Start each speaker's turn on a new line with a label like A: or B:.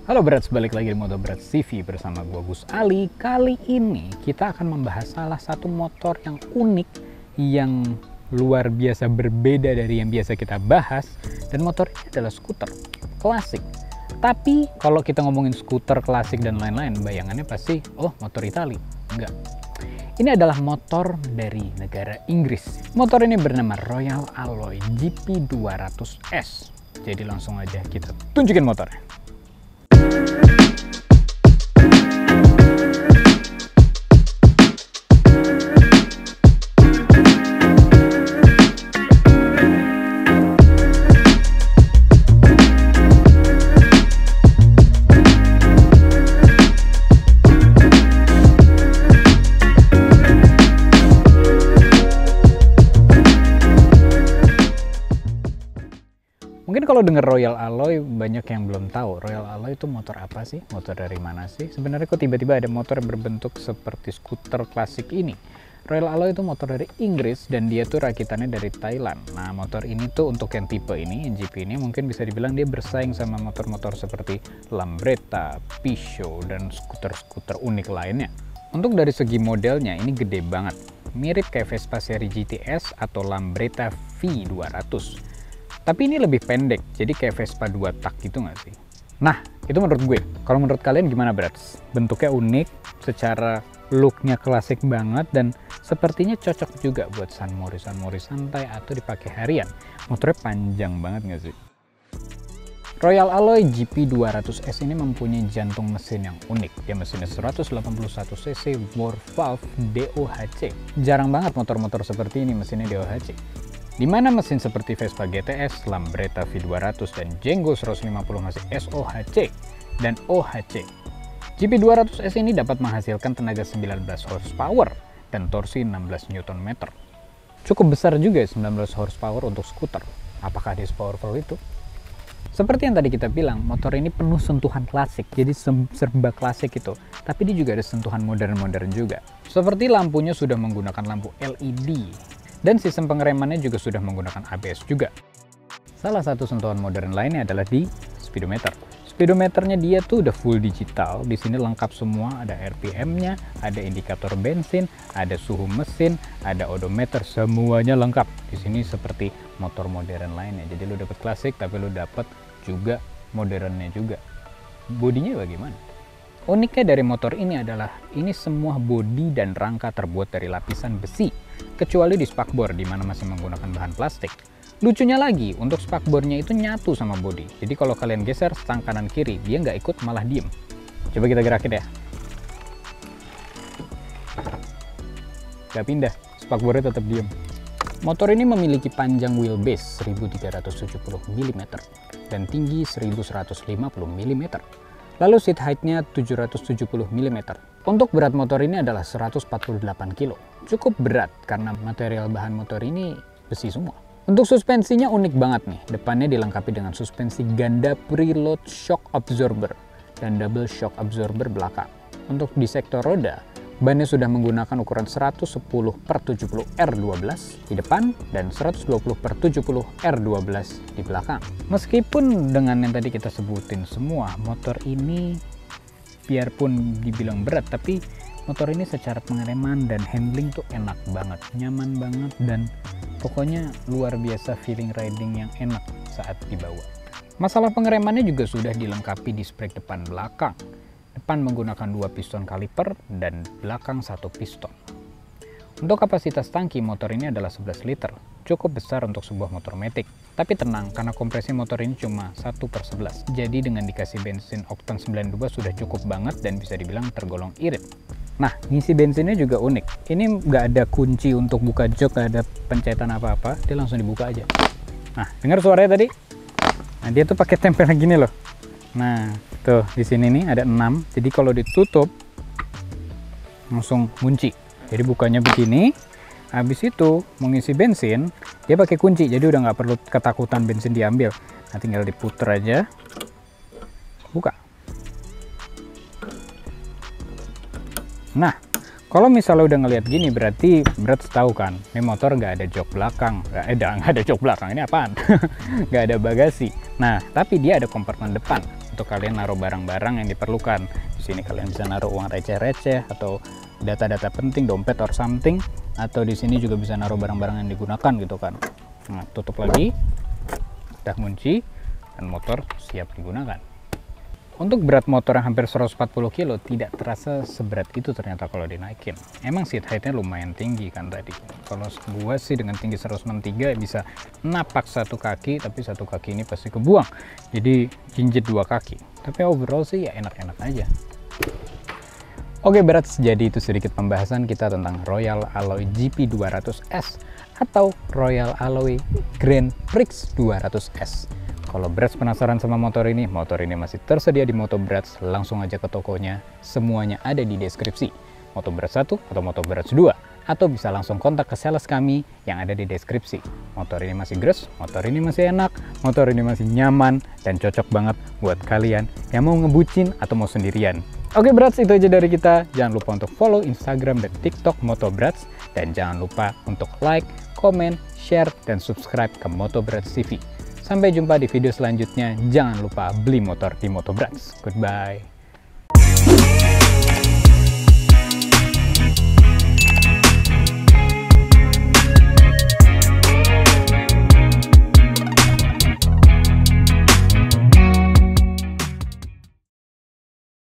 A: Halo Brats, balik lagi di Moto Brats TV bersama gua Gus Ali. Kali ini kita akan membahas salah satu motor yang unik, yang luar biasa berbeda dari yang biasa kita bahas. Dan motor ini adalah skuter klasik. Tapi kalau kita ngomongin skuter klasik dan lain-lain, bayangannya pasti, oh motor Itali. Enggak. Ini adalah motor dari negara Inggris. Motor ini bernama Royal Alloy GP200S. Jadi langsung aja kita tunjukin motornya. Mungkin kalau dengar Royal Alloy banyak yang belum tahu Royal Alloy itu motor apa sih? Motor dari mana sih? Sebenarnya kok tiba-tiba ada motor yang berbentuk seperti skuter klasik ini? Royal Alloy itu motor dari Inggris dan dia tuh rakitannya dari Thailand. Nah, motor ini tuh untuk yang tipe ini, yang GP ini mungkin bisa dibilang dia bersaing sama motor-motor seperti Lambretta, Peugeot, dan skuter-skuter unik lainnya. Untuk dari segi modelnya ini gede banget. Mirip kayak Vespa seri GTS atau Lambretta V200. Tapi ini lebih pendek, jadi kayak Vespa 2 tak gitu nggak sih? Nah, itu menurut gue. Kalau menurut kalian gimana, Brats? Bentuknya unik, secara looknya klasik banget, dan sepertinya cocok juga buat sunmori santai atau dipakai harian. Motornya panjang banget nggak sih? Royal Alloy GP200S ini mempunyai jantung mesin yang unik. Dia mesinnya 181 cc bore valve DOHC. Jarang banget motor-motor seperti ini mesinnya DOHC. Di mana mesin seperti Vespa GTS, Lambretta V200, dan Jengo 150 masih SOHC dan OHC. GP200S ini dapat menghasilkan tenaga 19 horsepower dan torsi 16 Nm. Cukup besar juga 19 horsepower untuk skuter. Apakah dia sepowerful itu? Seperti yang tadi kita bilang, motor ini penuh sentuhan klasik, jadi serba klasik itu. Tapi dia juga ada sentuhan modern-modern juga. Seperti lampunya sudah menggunakan lampu LED. Dan sistem pengeremannya juga sudah menggunakan ABS juga. Salah satu sentuhan modern lainnya adalah di speedometer. Speedometernya dia tuh udah full digital. Di sini lengkap semua, ada RPM-nya, ada indikator bensin, ada suhu mesin, ada odometer, semuanya lengkap. Di sini seperti motor modern lainnya. Jadi lu dapat klasik tapi lu dapat juga modernnya juga. Bodinya bagaimana? Uniknya dari motor ini adalah ini semua bodi dan rangka terbuat dari lapisan besi, kecuali di spakbor di mana masih menggunakan bahan plastik. Lucunya lagi, untuk spakbornya itu nyatu sama bodi. Jadi kalau kalian geser stang kanan kiri, dia nggak ikut, malah diem. Coba kita gerakin ya. Nggak pindah, spakbornya tetap diem. Motor ini memiliki panjang wheelbase 1370 mm dan tinggi 1150 mm. Lalu seat height-nya 770 mm. Untuk berat motor ini adalah 148 kg. Cukup berat karena material bahan motor ini besi semua. Untuk suspensinya unik banget nih. Depannya dilengkapi dengan suspensi ganda preload shock absorber dan double shock absorber belakang. Untuk di sektor roda, bannya sudah menggunakan ukuran 110/70 R12 di depan dan 120/70 R12 di belakang. Meskipun dengan yang tadi kita sebutin semua, motor ini biarpun dibilang berat, tapi motor ini secara pengereman dan handling tuh enak banget, nyaman banget, dan pokoknya luar biasa feeling riding yang enak saat dibawa. Masalah pengeremannya juga sudah dilengkapi disc brake depan belakang. Depan menggunakan 2 piston kaliper dan belakang 1 piston. Untuk kapasitas tangki motor ini adalah 11 liter, cukup besar untuk sebuah motor matic. Tapi tenang, karena kompresi motor ini cuma 1/11. Jadi dengan dikasih bensin oktan 92 sudah cukup banget dan bisa dibilang tergolong irit. Nah, ngisi bensinnya juga unik. Ini nggak ada kunci untuk buka jok, nggak ada pencetan apa-apa, dia langsung dibuka aja. Nah, dengar suaranya tadi? Nah, dia tuh pakai tempelan gini loh. Nah, tuh di sini nih ada 6. Jadi kalau ditutup langsung kunci. Jadi bukanya begini. Habis itu mau ngisi bensin, dia pakai kunci. Jadi udah nggak perlu ketakutan bensin diambil. Nah, tinggal diputer aja. Buka. Nah, kalau misalnya udah ngelihat gini berarti Brats tahu kan, ini motor nggak ada jok belakang. Nggak ada jok belakang, ini apaan? Nggak ada bagasi. Nah, tapi dia ada kompartemen depan. untuk kalian naruh barang-barang yang diperlukan. Di sini kalian bisa naruh uang receh-receh atau data-data penting, dompet or something, atau di sini juga bisa naruh barang-barang yang digunakan gitu kan. Nah, tutup lagi, udah kunci, dan motor siap digunakan. Untuk berat motor yang hampir 140 kilo tidak terasa seberat itu ternyata kalau dinaikin. Emang seat height-nya lumayan tinggi kan tadi. Kalau gua sih dengan tinggi 163 bisa napak satu kaki, tapi satu kaki ini pasti kebuang. Jadi jinjit dua kaki. Tapi overall sih ya enak-enak aja. Oke berat, jadi itu sedikit pembahasan kita tentang Royal Alloy GP200S atau Royal Alloy Grand Prix 200S. Kalau Brats penasaran sama motor ini masih tersedia di Moto Brats, langsung aja ke tokonya, semuanya ada di deskripsi. Moto Brats 1 atau Moto Brats 2, atau bisa langsung kontak ke sales kami yang ada di deskripsi. Motor ini masih gres, motor ini masih enak, motor ini masih nyaman, dan cocok banget buat kalian yang mau ngebucin atau mau sendirian. Oke Brats, itu aja dari kita. Jangan lupa untuk follow Instagram dan TikTok Moto Brats, dan jangan lupa untuk like, komen, share, dan subscribe ke Moto Brats TV. Sampai jumpa di video selanjutnya. Jangan lupa beli motor di Moto Brats. Goodbye.